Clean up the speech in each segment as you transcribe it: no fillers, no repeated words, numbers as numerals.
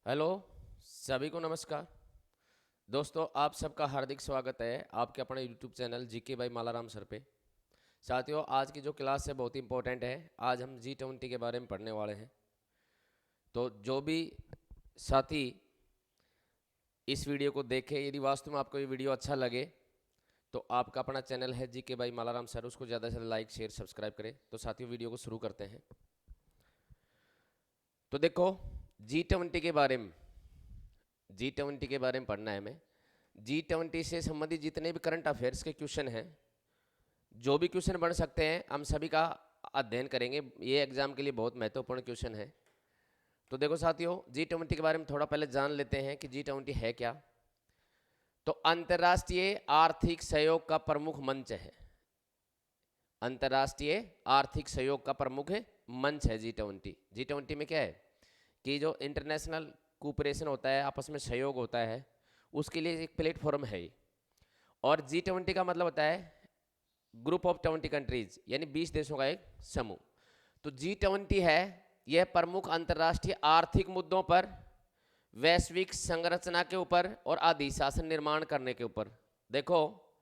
Hello, सभी को नमस्कार। दोस्तों, आप सबका हार्दिक स्वागत है आपके अपने YouTube channel GK by Malaram sir पे। साथियों, आज की जो क्लास है बहुत इंपॉर्टेंट है। आज हम G20 के बारे में पढ़ने वाले हैं। तो जो भी साथी इस वीडियो को देखें, यदि वास्तव में आपको ये वीडियो अच्छा लगे तो आपका अपना चैनल है जीके बाई मालाराम सर, उसको ज़्यादा से ज़्यादा लाइक शेयर सब्सक्राइब करें। तो साथियों, वीडियो को शुरू करते हैं। तो देखो, G20 के बारे में G20 के बारे में पढ़ना है हमें। G20 से संबंधित जितने भी करंट अफेयर्स के क्वेश्चन हैं, जो भी क्वेश्चन बन सकते हैं, हम सभी का अध्ययन करेंगे। ये एग्जाम के लिए बहुत महत्वपूर्ण क्वेश्चन है। तो देखो साथियों, G20 के बारे में थोड़ा पहले जान लेते हैं कि G20 है क्या। तो अंतर्राष्ट्रीय आर्थिक सहयोग का प्रमुख मंच है। अंतर्राष्ट्रीय आर्थिक सहयोग का प्रमुख मंच है G20। G20 में क्या है कि जो इंटरनेशनल कोऑपरेशन होता है, आपस में सहयोग होता है, उसके लिए एक प्लेटफॉर्म है ये। और G20 का मतलब होता है ग्रुप ऑफ 20 कंट्रीज, यानी 20 देशों का एक समूह। तो G20 है यह प्रमुख अंतर्राष्ट्रीय आर्थिक मुद्दों पर, वैश्विक संरचना के ऊपर और अधिशासन निर्माण करने के ऊपर। देखो,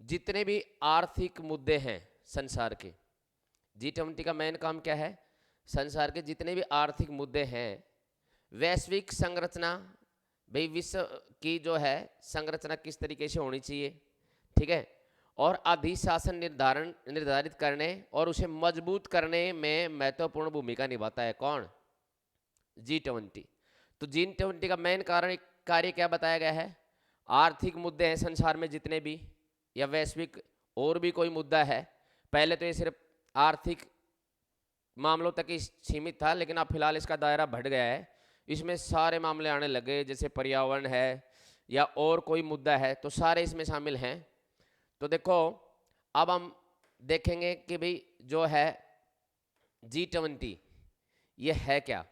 जितने भी आर्थिक मुद्दे हैं संसार के, G20 का मेन काम क्या है? संसार के जितने भी आर्थिक मुद्दे हैं, वैश्विक संरचना, भाई विश्व की जो है संरचना किस तरीके से होनी चाहिए, ठीक है, और अधिशासन निर्धारित करने और उसे मजबूत करने में महत्वपूर्ण भूमिका निभाता है। कौन? G20। तो G20 का मेन कार्य क्या बताया गया है? आर्थिक मुद्दे हैं संसार में जितने भी, या वैश्विक और भी कोई मुद्दा है। पहले तो ये सिर्फ आर्थिक मामलों तक ही सीमित था, लेकिन अब फिलहाल इसका दायरा बढ़ गया है। इसमें सारे मामले आने लगे, जैसे पर्यावरण है या और कोई मुद्दा है, तो सारे इसमें शामिल हैं। तो देखो, अब हम देखेंगे कि भाई जो है G20 ये है क्या।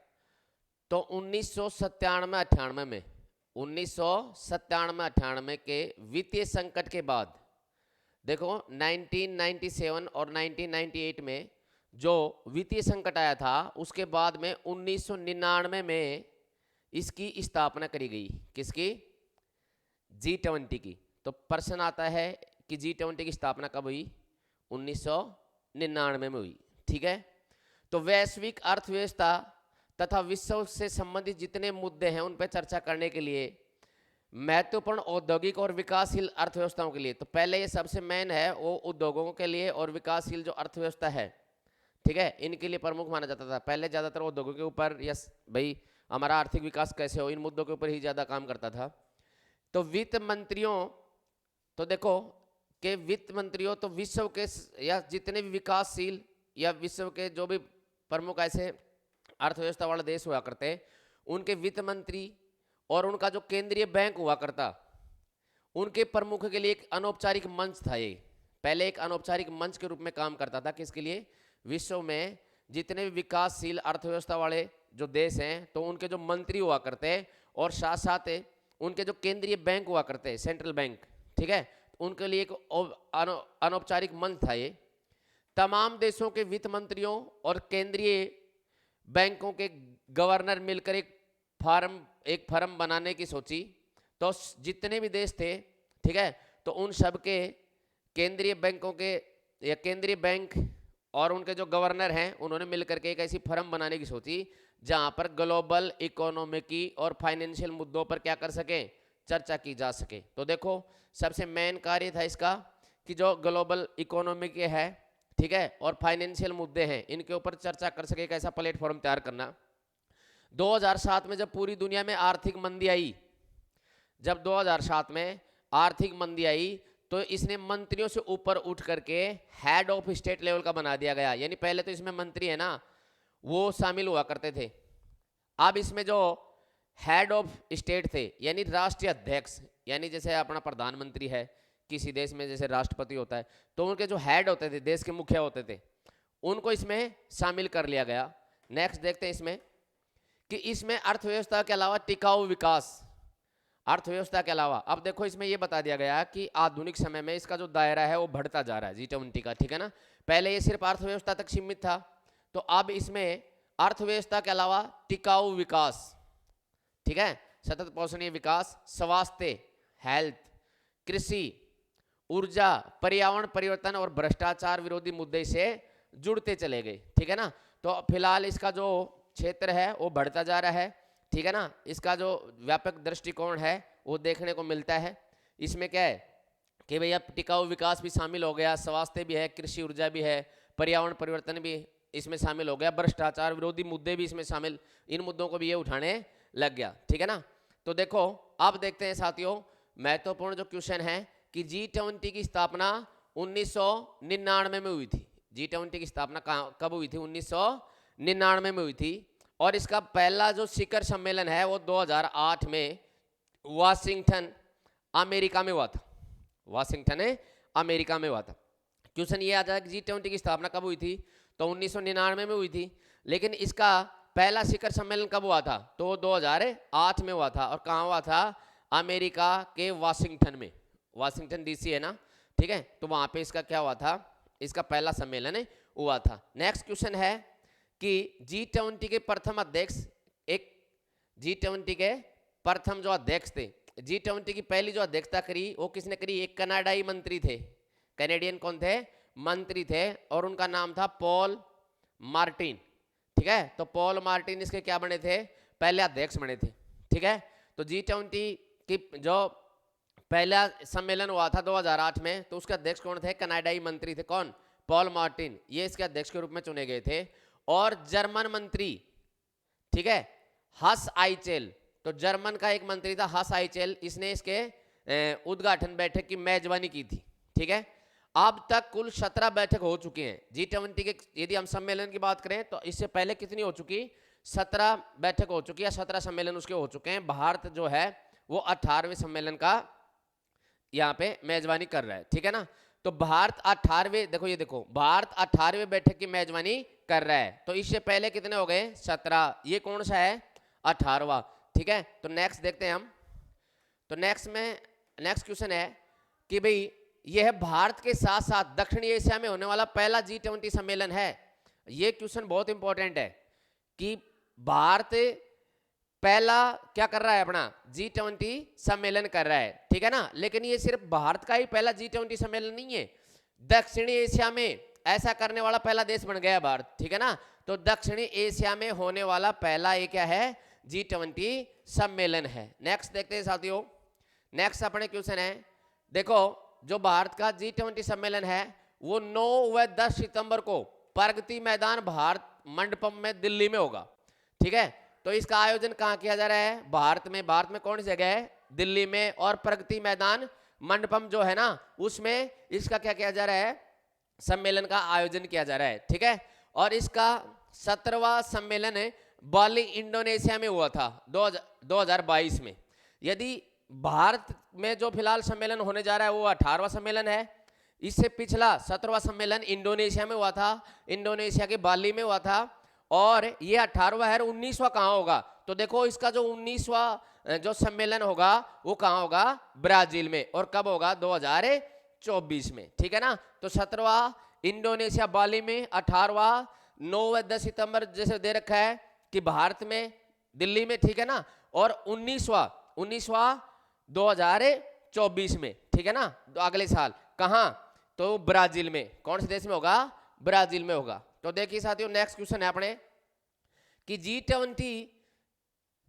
तो 1997-98 के वित्तीय संकट के बाद, देखो 1997 और 1998 में जो वित्तीय संकट आया था, उसके बाद में 1999 में इसकी स्थापना करी गई। किसकी? G20 की। तो प्रश्न आता है कि G20 की स्थापना कब हुई? 1999 में हुई, ठीक है। तो वैश्विक अर्थव्यवस्था तथा विश्व से संबंधित जितने मुद्दे हैं उन पर चर्चा करने के लिए, महत्वपूर्ण औद्योगिक और विकासशील अर्थव्यवस्थाओं के लिए, तो पहले ये सबसे मेन है वो उद्योगों के लिए और विकासशील जो अर्थव्यवस्था है, ठीक है, इनके लिए प्रमुख माना जाता था। पहले ज़्यादातर उद्योगों के ऊपर, या भाई हमारा आर्थिक विकास कैसे हो, इन मुद्दों के ऊपर ही ज़्यादा काम करता था। तो वित्त मंत्रियों, तो देखो कि वित्त मंत्रियों तो विश्व के या जितने भी विकासशील या विश्व के जो भी प्रमुख ऐसे अर्थव्यवस्था वाले देश हुआ करते, उनके वित्त मंत्री और उनका जो केंद्रीय बैंक हुआ करता, उनके प्रमुख के लिए एक अनौपचारिक मंच था। ये पहले एक अनौपचारिक मंच के रूप में काम करता था। किसके लिए? विश्व में जितने भी विकासशील अर्थव्यवस्था वाले जो देश हैं, तो उनके जो मंत्री हुआ करते और साथ साथ उनके जो केंद्रीय बैंक हुआ करते, सेंट्रल बैंक, ठीक है, उनके लिए एक अनौपचारिक मंच था ये। तमाम देशों के वित्त मंत्रियों और केंद्रीय बैंकों के गवर्नर मिलकर एक फर्म बनाने की सोची। तो जितने भी देश थे, ठीक है, तो उन सब के केंद्रीय बैंकों के या केंद्रीय बैंक और उनके जो गवर्नर हैं, उन्होंने मिलकर के एक ऐसी फर्म बनाने की सोची जहां पर ग्लोबल इकोनॉमी की और फाइनेंशियल मुद्दों पर क्या कर सके? चर्चा की जा सके। तो देखो, सबसे मेन कार्य था इसका कि जो ग्लोबल इकोनॉमी के है, ठीक है, और फाइनेंशियल मुद्दे हैं, इनके ऊपर चर्चा कर सके, एक ऐसा प्लेटफॉर्म तैयार करना। 2007 में जब पूरी दुनिया में आर्थिक मंदी आई, जब 2007 में आर्थिक मंदी आई, तो इसने मंत्रियों से ऊपर उठ करके हेड ऑफ स्टेट लेवल का बना दिया गया। यानी पहले तो इसमें मंत्री है ना, वो शामिल हुआ करते थे। अब इसमें जो हेड ऑफ स्टेट थे, यानी राष्ट्रीय अध्यक्ष, यानी जैसे अपना प्रधानमंत्री है किसी देश में, जैसे राष्ट्रपति होता है, तो उनके जो हेड होते थे, देश के मुखिया होते थे, उनको इसमें शामिल कर लिया गया। नेक्स्ट देखते हैं इसमें कि इसमें अर्थव्यवस्था के अलावा टिकाऊ विकास, अर्थव्यवस्था के अलावा अब देखो इसमें यह बता दिया गया कि आधुनिक समय में इसका जो दायरा है वो बढ़ता जा रहा है G20 का, ठीक है ना। पहले ये सिर्फ अर्थव्यवस्था तक सीमित था, तो अब इसमें अर्थव्यवस्था के अलावा टिकाऊ विकास, ठीक है, सतत पोषणीय विकास, स्वास्थ्य, हेल्थ, कृषि, ऊर्जा, पर्यावरण परिवर्तन और भ्रष्टाचार विरोधी मुद्दे से जुड़ते चले गए। ठीक है ना, तो फिलहाल इसका जो क्षेत्र है वो बढ़ता जा रहा है। ठीक है ना, इसका जो व्यापक दृष्टिकोण है वो देखने को मिलता है। इसमें क्या है कि भैया टिकाऊ विकास भी शामिल हो गया, स्वास्थ्य भी है, कृषि ऊर्जा भी है, पर्यावरण परिवर्तन भी इसमें शामिल हो गया, भ्रष्टाचार विरोधी मुद्दे भी इसमें शामिल, इन मुद्दों को भी ये उठाने लग गया। ठीक है ना, तो देखो अब देखते हैं साथियों महत्वपूर्ण जो क्वेश्चन है कि G20 की स्थापना 1999 में हुई थी। G20 की स्थापना कब हुई थी? 1999 में हुई थी। और इसका पहला जो शिखर सम्मेलन है वो 2008 में वाशिंगटन अमेरिका में हुआ था। वाशिंगटन अमेरिका में हुआ था। क्वेश्चन ये आता है कि G20 की स्थापना कब हुई थी? तो 1999 में हुई थी। लेकिन इसका पहला शिखर सम्मेलन कब हुआ था? तो 2008 में हुआ था। और कहाँ हुआ था? अमेरिका के वाशिंगटन में। वाशिंगटन DC है ना, ठीक है, तो वहां पे इसका क्या हुआ था? इसका पहला सम्मेलन हुआ था। नेक्स्ट क्वेश्चन है कि G20 के प्रथम अध्यक्ष, एक G20 के प्रथम जो अध्यक्ष थे, G20 की पहली जो अध्यक्षता करी वो किसने करी? एक कनाडाई मंत्री थे, कैनेडियन कौन थे? मंत्री थे, और उनका नाम था पॉल मार्टिन। ठीक है, तो पॉल मार्टिन इसके क्या बने थे? पहले अध्यक्ष बने थे। ठीक है, तो G20 की जो पहला सम्मेलन हुआ था 2008 में, तो उसके अध्यक्ष कौन थे? कनाडाई मंत्री थे। कौन? पॉल मार्टिन, ये इसके अध्यक्ष के रूप में चुने गए थे। और जर्मन मंत्री, ठीक है, हस आइचेल, तो जर्मन का एक मंत्री था हस आइचेल, इसने इसके उद्घाटन बैठक की मेजबानी की थी। ठीक है, अब तक कुल 17 बैठक हो चुकी हैं G20 के। यदि हम सम्मेलन की बात करें तो इससे पहले कितनी हो चुकी? 17 बैठक हो चुकी है, 17 सम्मेलन उसके हो चुके हैं। भारत जो है वो 18वें सम्मेलन का यहाँ पे मेजबानी कर रहा है। ठीक है ना, तो भारत 18वें, देखो ये देखो, भारत 18वें बैठक की मेजबानी कर रहा है। तो इससे पहले कितने हो गए? 17। ये कौन सा है? 18वां। ठीक है, तो नेक्स्ट देखते हैं हम। तो नेक्स्ट क्वेश्चन है कि भाई यह भारत के साथ साथ दक्षिण एशिया में होने वाला पहला G20 सम्मेलन है। ये क्वेश्चन बहुत इंपॉर्टेंट है कि भारत पहला क्या कर रहा है? अपना G20 सम्मेलन कर रहा है। ठीक है ना, लेकिन ये सिर्फ भारत का ही पहला G20 सम्मेलन नहीं है, दक्षिणी एशिया में ऐसा करने वाला पहला देश बन गया भारत। ठीक है ना, तो दक्षिणी एशिया में होने वाला पहला ये क्या है? G20 सम्मेलन है। नेक्स्ट देखते हैं साथियों। नेक्स्ट अपने क्वेश्चन है, देखो जो भारत का G20 सम्मेलन है वो 9 व 10 सितंबर को प्रगति मैदान भारत मंडपम में दिल्ली में होगा। ठीक है, तो इसका आयोजन कहाँ किया जा रहा है? भारत में। भारत में कौन सी जगह है? दिल्ली में। और प्रगति मैदान मंडपम जो है ना, उसमें इसका क्या किया जा रहा है? सम्मेलन का आयोजन किया जा रहा है। ठीक है, और इसका 17वां सम्मेलन बाली इंडोनेशिया में हुआ था 2022 में। यदि भारत में जो फिलहाल सम्मेलन होने जा रहा है वो 18वां सम्मेलन है। इससे पिछला 17वां सम्मेलन इंडोनेशिया में हुआ था, इंडोनेशिया के बाली में हुआ था। और ये 18वां है, 19वां कहाँ होगा? तो देखो इसका जो 19वां जो सम्मेलन होगा वो कहाँ होगा? ब्राजील में। और कब होगा? 2024 में। ठीक है ना, तो 17वां इंडोनेशिया बाली में, 18वां 9 व 10 सितंबर जैसे दे रखा है कि भारत में दिल्ली में। ठीक है ना, और 19वां 2024 में। ठीक है ना, तो अगले साल कहाँ? तो ब्राजील में। कौन से देश में होगा? ब्राजील में होगा। तो देखिए साथियों नेक्स्ट क्वेश्चन है अपने कि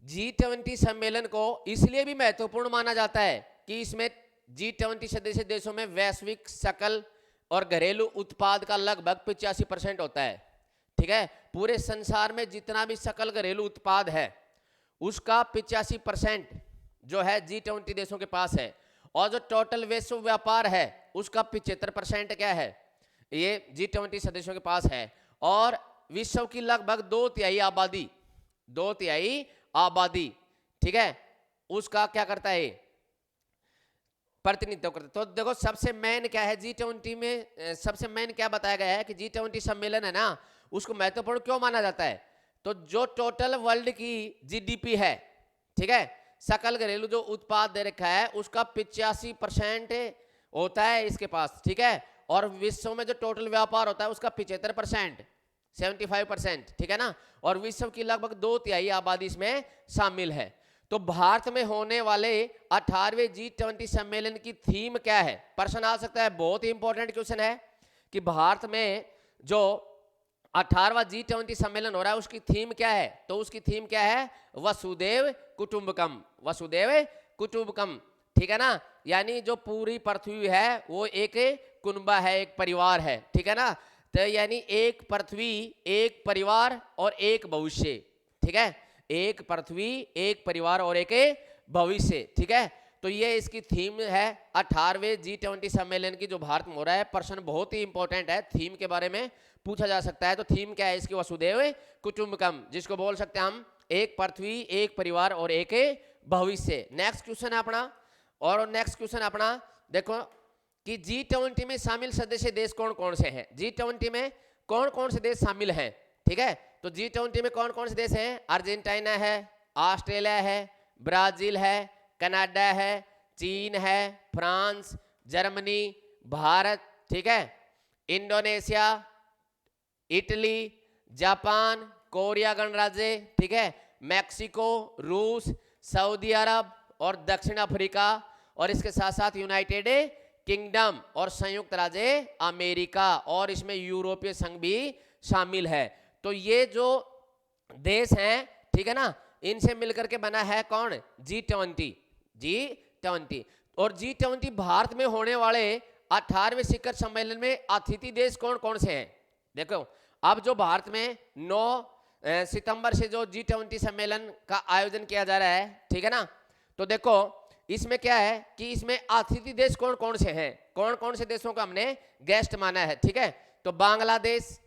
G20 सम्मेलन को इसलिए भी महत्वपूर्ण माना जाता है कि इसमें G20 सदस्य देशों में वैश्विक सकल और घरेलू उत्पाद का लगभग 85% होता है। ठीक है, पूरे संसार में जितना भी सकल घरेलू उत्पाद है उसका 85% जो है G20 देशों के पास है। और जो टोटल वैश्विक व्यापार है उसका 75% क्या है? ये G20 सदस्यों के पास है। और विश्व की लगभग 2/3 आबादी, ठीक है, उसका क्या करता है? प्रतिनिधित्व करता है। तो देखो सबसे मेन क्या है G20 में? सबसे मेन क्या बताया गया है कि G20 सम्मेलन है ना, उसको महत्वपूर्ण क्यों माना जाता है? तो जो टोटल वर्ल्ड की GDP है, ठीक है, सकल घरेलू जो उत्पाद दे रखा है उसका 85% होता है इसके पास। ठीक है, और विश्व में जो टोटल व्यापार होता है उसका 75%, 75%। ठीक है ना, और विश्व की लगभग 2/3 आबादी इसमें शामिल है। तो भारत में होने वाले 18वें G20 सम्मेलन की थीम क्या है? प्रश्न आ सकता है, बहुत ही इंपॉर्टेंट क्वेश्चन है कि भारत में जो 18वां G20 सम्मेलन हो रहा है उसकी थीम क्या है? तो उसकी थीम क्या है? वसुदेव कुटुंबकम, वसुदेव कुटुंबकम, ठीक है ना? यानी जो पूरी पृथ्वी है वो एक कुनबा है, एक परिवार है, ठीक है ना? तो यानी एक पृथ्वी, एक परिवार और एक भविष्य, ठीक है? एक पृथ्वी, एक परिवार और एक भविष्य, ठीक है? तो ये इसकी थीम है 18वें G20 सम्मेलन की जो भारत में हो रहा है। प्रश्न बहुत ही इंपॉर्टेंट है, थीम के बारे में पूछा जा सकता है। तो थीम क्या है इसकी? वसुदेव कुटुंबकम, जिसको बोल सकते हैं हम एक पृथ्वी, एक परिवार और एक भविष्य। नेक्स्ट क्वेश्चन है अपना, और नेक्स्ट क्वेश्चन अपना देखो कि G20 में शामिल सदस्य देश कौन कौन से हैं? G20 में कौन कौन से देश शामिल हैं, ठीक है? तो G20 में कौन कौन से देश हैं? अर्जेंटीना है, ऑस्ट्रेलिया है, ब्राजील है, कनाडा है, चीन है, फ्रांस, जर्मनी, भारत, ठीक है, इंडोनेशिया, इटली, जापान, कोरिया गणराज्य, ठीक है, मैक्सिको, रूस, सऊदी अरब और दक्षिण अफ्रीका, और इसके साथ साथ यूनाइटेड किंगडम और संयुक्त राज्य अमेरिका, और इसमें यूरोपीय संघ भी शामिल है। तो ये जो देश हैं, ठीक है ना, इनसे मिलकर के बना है कौन? G20, G20। और G20 भारत में होने वाले 18वें शिखर सम्मेलन में अतिथि देश कौन कौन से हैं? देखो अब जो भारत में 9 सितंबर से जो G20 सम्मेलन का आयोजन किया जा रहा है, ठीक है ना, तो देखो इसमें क्या है कि इसमें अतिथि देश कौन कौन से हैं, कौन कौन से देशों का हमने गेस्ट माना है, ठीक है? तो बांग्लादेश,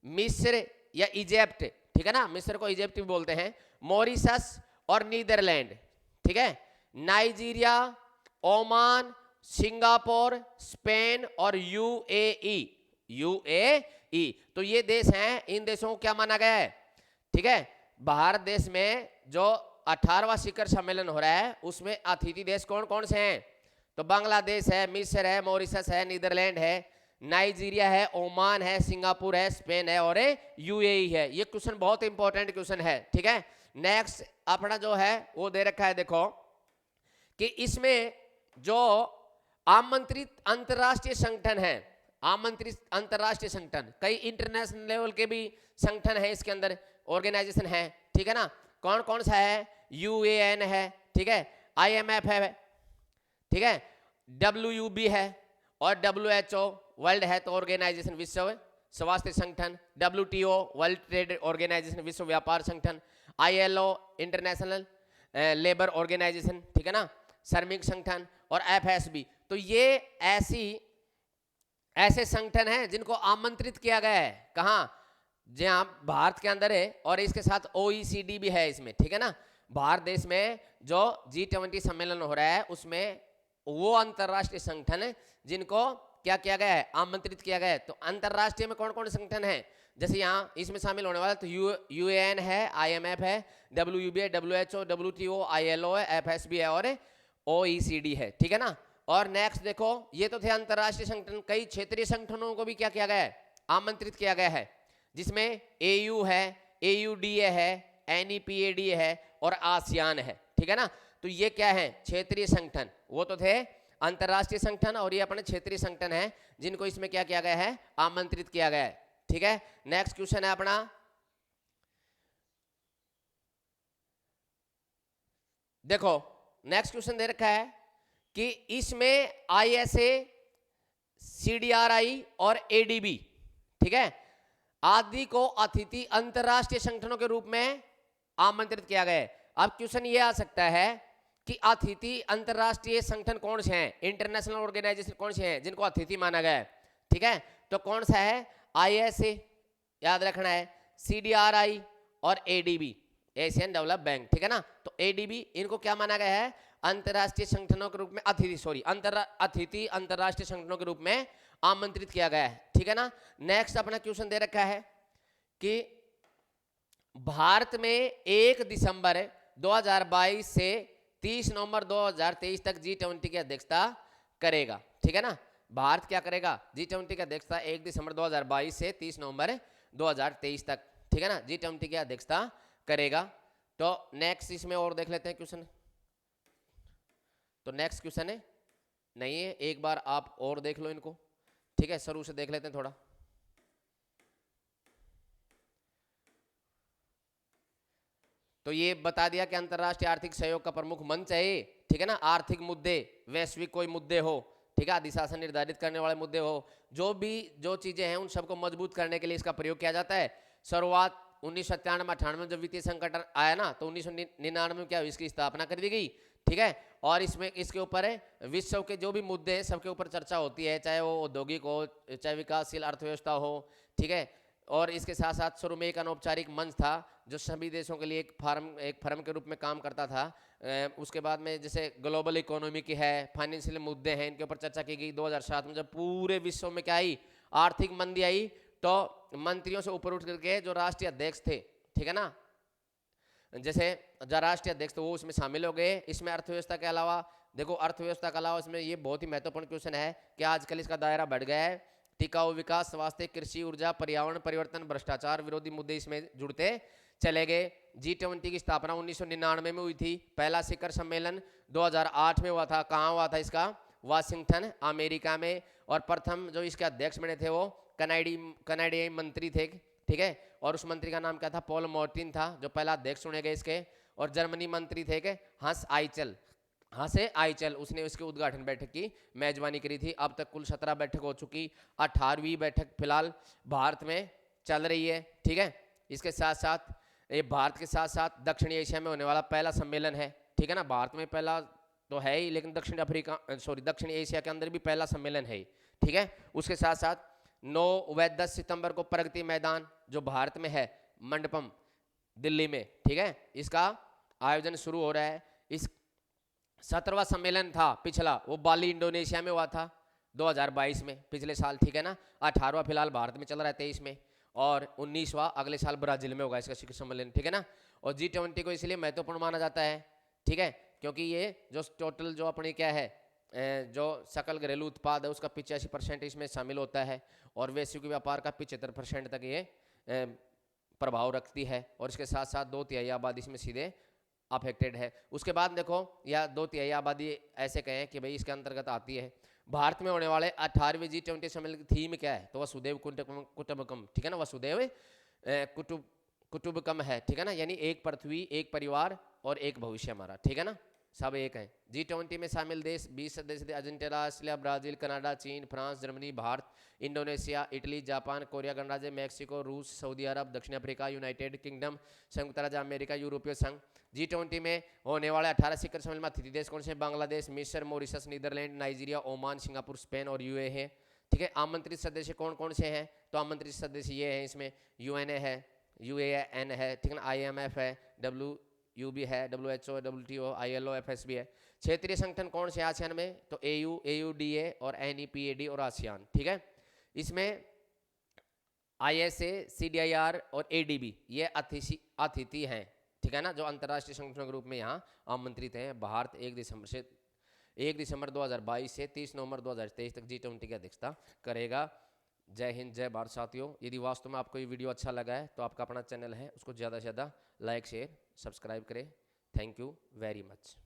मिस्र या इजिप्ट, ठीक है ना, मिस्र को इजिप्ट भी बोलते हैं, मॉरिशस और नीदरलैंड, ठीक है, नाइजीरिया, ओमान, सिंगापुर, स्पेन और यूएई, यूएई। तो ये देश हैं, इन देशों को क्या माना गया है, ठीक है? भारत देश में जो 18वां शिखर सम्मेलन हो रहा है उसमें अतिथि देश कौन कौन से हैं? तो बांग्लादेश है, मिस्र है, मॉरिशस है, नीदरलैंड है, नाइजीरिया है, ओमान है, सिंगापुर है, स्पेन है और यूएई है। ये क्वेश्चन बहुत इंपॉर्टेंट क्वेश्चन है, ठीक है? नेक्स्ट अपना जो है वो दे रखा है, देखो कि इसमें जो आमंत्रित अंतरराष्ट्रीय संगठन है, आमंत्रित अंतरराष्ट्रीय संगठन, कई इंटरनेशनल लेवल के भी संगठन है इसके अंदर, ऑर्गेनाइजेशन है, ठीक है ना? कौन कौन सा है? यूएएन है, ठीक है, आईएमएफ है, ठीक है, डब्ल्यूयूबी है और डब्ल्यूएचओ वर्ल्ड हेल्थ ऑर्गेनाइजेशन, विश्व स्वास्थ्य संगठन, डब्ल्यूटीओ वर्ल्ड ट्रेड ऑर्गेनाइजेशन, विश्व व्यापार संगठन, आईएलओ इंटरनेशनल लेबर ऑर्गेनाइजेशन, ठीक है ना, श्रमिक संगठन और एफएसबी। तो ये ऐसे संगठन हैं जिनको आमंत्रित किया गया है, कहाँ? जहाँ भारत के अंदर है, और इसके साथ ओईसीडी भी है इसमें, ठीक है ना? भारत देश में जो G20 सम्मेलन हो रहा है उसमें वो अंतरराष्ट्रीय संगठन है जिनको क्या किया गया है? आमंत्रित किया गया है। तो अंतरराष्ट्रीय में कौन कौन से संगठन है? जैसे यहाँ इसमें शामिल होने वाला तो यूएएन है, आईएमएफ है, डब्ल्यूयूबी है, डब्ल्यूएचओ, डब्ल्यूटीओ, आईएलओ है, एफएसबी है और ओईसीडी है, ठीक है ना? और नेक्स्ट देखो, ये तो थे अंतरराष्ट्रीय संगठन। कई क्षेत्रीय संगठनों को भी क्या किया गया है? आमंत्रित किया गया है, जिसमें एयू है, एयूडीए है, एनईपीएडी है और आसियान है, ठीक है ना? तो ये क्या है? क्षेत्रीय संगठन। वो तो थे अंतरराष्ट्रीय संगठन और ये अपने क्षेत्रीय संगठन है जिनको इसमें क्या किया गया है? आमंत्रित किया गया है, ठीक है? नेक्स्ट क्वेश्चन है अपना, देखो नेक्स्ट क्वेश्चन दे रखा है कि इसमें आईएसए, सीडीआरआई और एडीबी, ठीक है, आदि को अतिथि अंतरराष्ट्रीय संगठनों के रूप में आमंत्रित किया गया है। अब क्वेश्चन ये आ सकता है कि अतिथि अंतरराष्ट्रीय संगठन कौन से हैं, इंटरनेशनल ऑर्गेनाइजेशन कौन से हैं जिनको अतिथि माना गया है, ठीक है? तो कौन सा है? आईएसए याद रखना है, सीडीआरआई और एडीबी, एशियन डेवलप बैंक, ठीक है ना? तो एडीबी इनको क्या माना गया है? अंतरराष्ट्रीय संगठनों के रूप में अतिथि अंतरराष्ट्रीय संगठनों के रूप में आमंत्रित किया गया है, ठीक है ना? नेक्स्ट अपना क्वेश्चन दे रखा है कि भारत में 1 दिसंबर 2022 से 30 नवंबर 2023 तक G20 की अध्यक्षता करेगा, ठीक है ना? भारत क्या करेगा? G20 की अध्यक्षता 1 दिसंबर 2022 से 30 नवंबर 2023 तक, ठीक है ना, G20 की अध्यक्षता करेगा। तो नेक्स्ट इसमें और देख लेते हैं क्वेश्चन। तो नेक्स्ट क्वेश्चन है नहीं है, एक बार आप और देख लो इनको, ठीक है, शुरू से देख लेते हैं थोड़ा। तो ये बता दिया कि अंतरराष्ट्रीय आर्थिक सहयोग का प्रमुख मंच है ये, ठीक है ना। आर्थिक मुद्दे, वैश्विक कोई मुद्दे हो, ठीक है, अधिशासन निर्धारित करने वाले मुद्दे हो, जो चीजें हैं उन सबको मजबूत करने के लिए इसका प्रयोग किया जाता है। शुरुआत 1997-98 में जब वित्तीय संकट आया ना, तो 1999 में क्या हुई, इसकी स्थापना कर दी गई, ठीक है। और इसमें इसके ऊपर विश्व के जो भी मुद्दे हैं सबके ऊपर चर्चा होती है, चाहे वो औद्योगिक हो, चाहे विकासशील अर्थव्यवस्था हो, ठीक है। और इसके साथ साथ शुरू में एक अनौपचारिक मंच था जो सभी देशों के लिए एक फर्म के रूप में काम करता था। उसके बाद में जैसे ग्लोबल इकोनॉमी की है, फाइनेंशियल मुद्दे हैं, इनके ऊपर चर्चा की गई। 2007 में जब पूरे विश्व में क्या आई, आर्थिक मंदी आई, तो मंत्रियों से ऊपर उठ करके जो राष्ट्रीय अध्यक्ष थे, ठीक है ना, जैसे जो राष्ट्रीय अध्यक्ष थे वो उसमें शामिल हो गए। इसमें अर्थव्यवस्था के अलावा देखो, अर्थव्यवस्था के अलावा इसमें ये बहुत ही महत्वपूर्ण क्वेश्चन है कि आजकल इसका दायरा बढ़ गया है। टिकाऊ विकास, स्वास्थ्य, कृषि, ऊर्जा, पर्यावरण परिवर्तन, भ्रष्टाचार विरोधी मुद्दे इसमें जुड़ते चले गए। G20 की स्थापना 1999 में हुई थी। पहला शिखर सम्मेलन 2008 में हुआ था। कहाँ हुआ था इसका, वाशिंगटन, अमेरिका में। और प्रथम जो इसके अध्यक्ष बने थे वो कनाडियाई मंत्री थे, ठीक है। और उस मंत्री का नाम क्या था, पॉल मार्टिन था, जो पहला अध्यक्ष चुने गए इसके। और जर्मनी मंत्री थे कि हंस आइचल, उसने उसके उद्घाटन बैठक की मेजबानी करी थी। अब तक कुल 17 बैठक हो चुकी, 18वीं बैठक फिलहाल भारत में चल रही है, ठीक है। इसके साथ साथ ये भारत के साथ साथ दक्षिण एशिया में होने वाला पहला सम्मेलन है, ठीक है ना। भारत में पहला तो है ही, लेकिन दक्षिण एशिया के अंदर भी पहला सम्मेलन है, ठीक है। उसके साथ साथ 9 व 10 सितंबर को प्रगति मैदान जो भारत में है, मंडपम दिल्ली में, ठीक है, इसका आयोजन शुरू हो रहा है। इस 17वां सम्मेलन था पिछला, वो बाली इंडोनेशिया में हुआ था 2022 में, पिछले साल, ठीक है ना। 18वां फिलहाल भारत में चल रहा है 23 में, और 19वां अगले साल ब्राजील में होगा इसका शिखर सम्मेलन, ठीक है ना। और G20 को इसलिए महत्वपूर्ण माना जाता है, ठीक है, क्योंकि ये जो टोटल जो अपनी क्या है, जो सकल घरेलू उत्पाद है उसका 85% इसमें शामिल होता है, और वैश्विक व्यापार का 75% तक ये प्रभाव रखती है। और इसके साथ साथ 2/3 आबादी इसमें सीधे अफेक्टेड है। उसके बाद देखो, या 2/3 आबादी ऐसे कहें कि भाई इसके अंतर्गत आती है। भारत में होने वाले 18वें G20 सम्मेलन की थीम क्या है, तो वसुधैव कुटुंबकम, ठीक है ना, वसुधैव कुटुंबकम है, ठीक है ना, यानी एक पृथ्वी, एक परिवार और एक भविष्य हमारा, ठीक है ना, सब एक है। G20 में शामिल देश 20 सदस्य थे, अर्जेंटीना, ऑस्ट्रेलिया, ब्राजील, कनाडा, चीन, France, Germany, Bharat, Indonesia, Italy, Japan, Korea गणराज्य, मैक्सिको, रूस, सऊदी अरब, दक्षिण अफ्रीका, यूनाइटेड किंगडम, संयुक्त राज्य अमेरिका, यूरोपीय संघ। G20 में होने वाले 18 शिखर सम्मेलन में अतिथि देश कौन से, बांग्लादेश, मिस्र, Mauritius, Netherland, Nigeria, Oman, Singapore, Spain और UAE है, ठीक है। आमंत्रित सदस्य कौन कौन से हैं, तो आमंत्रित सदस्य ये हैं, इसमें UNA है, UAN है, ठीक है ना, IMF है, WUB है, WHO, WTO, ILO, FSB है। क्षेत्रीय संगठन कौन से आसियान में, तो AU, AUDA और NEPAD और आसियान, ठीक है। इसमें ISA, CDIR और ADB ये अतिथि हैं, ठीक है ना, जो अंतर्राष्ट्रीय संगठनों के रूप में यहाँ आमंत्रित हैं। भारत 1 दिसंबर 2022 से 30 नवंबर 2023 तक G20 की अध्यक्षता करेगा। जय हिंद, जय भारत साथियों। यदि वास्तव में आपको ये वीडियो अच्छा लगा है तो आपका अपना चैनल है उसको ज़्यादा से ज़्यादा लाइक, शेयर, सब्सक्राइब करें। Thank you very much.